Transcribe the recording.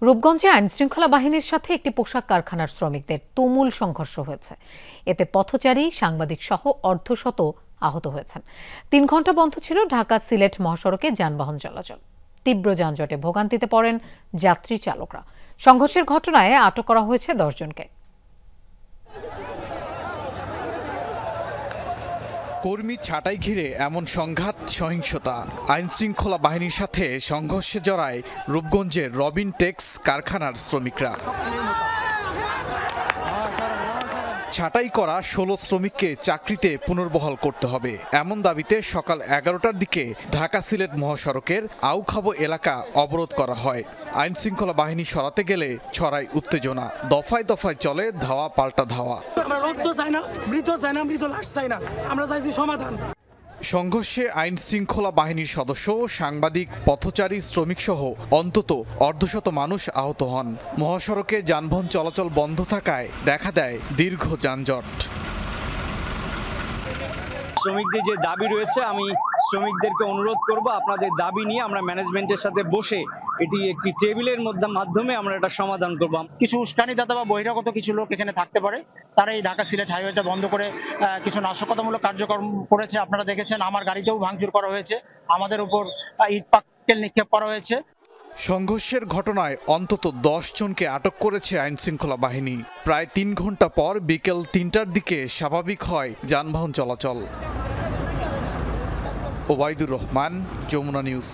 রূপগঞ্জে আইনশৃঙ্খলা বাহিনীর সাথে একটি পোশাক কারখানার শ্রমিকদের তুমুল সংঘর্ষ হয়েছে। এতে পথচারী, সাংবাদিক সহ অর্ধশত আহত হয়েছেন। ৩ ঘণ্টা বন্ধ ছিল ঢাকা সিলেট মহাসড়কে যানবাহন চলাচল। তীব্র যানজটে ভোগান্তিতে পড়েন যাত্রী চালকরা। সংঘর্ষের ঘটনায় আটক করা হয়েছে ১০ জনকে। কর্মী ছাঁটাই ঘিরে এমন সংঘাত, সহিংসতা। আইনশৃঙ্খলা বাহিনীর সাথে সংঘর্ষে জড়ায় রূপগঞ্জের রবিন টেক্স কারখানার শ্রমিকরা। ছাঁটাই করা ১৬ শ্রমিককে চাকরিতে পুনর্বহাল করতে হবে, এমন দাবিতে সকাল ১১টার দিকে ঢাকা সিলেট মহাসড়কের আউখাবো এলাকা অবরোধ করা হয়। আইনশৃঙ্খলা বাহিনী সরাতে গেলে ছড়ায় উত্তেজনা। দফায় দফায় চলে ধাওয়া পাল্টা ধাওয়া। সংঘর্ষে আইন শৃঙ্খলা বাহিনীর সদস্য, সাংবাদিক, পথচারী, শ্রমিক সহ অন্তত অর্ধশত মানুষ আহত হন। মহাসড়কে যানবাহন চলাচল বন্ধ থাকায় দেখা দেয় দীর্ঘ যানজট। শ্রমিকদের যে দাবি রয়েছে, আমি শ্রমিকদেরকে অনুরোধ করব, আপনাদের দাবি নিয়ে আমরা ম্যানেজমেন্টের সাথে বসে এটি একটি টেবিলের মাধ্যমে আমরা এটা সমাধান করব। কিছু উস্কানিদাতা বা বহিরাগত কিছু লোক এখানে থাকতে পারে, তারা এই ঢাকা সিলেট হাইওয়েটা বন্ধ করে কিছু নাশকতামূলক কার্যক্রম করেছে। আপনারা দেখেছেন আমার গাড়িতেও ভাঙচুর করা হয়েছে, আমাদের উপর ইট পাটকেল নিক্ষেপ করা হয়েছে। সংঘর্ষের ঘটনায় অন্তত ১০ জনকে আটক করেছে আইনশৃঙ্খলা বাহিনী। প্রায় ৩ ঘণ্টা পর বিকেল ৩টার দিকে স্বাভাবিক হয় যানবাহন চলাচল। ওবায়দুর রহমান, যমুনা নিউজ।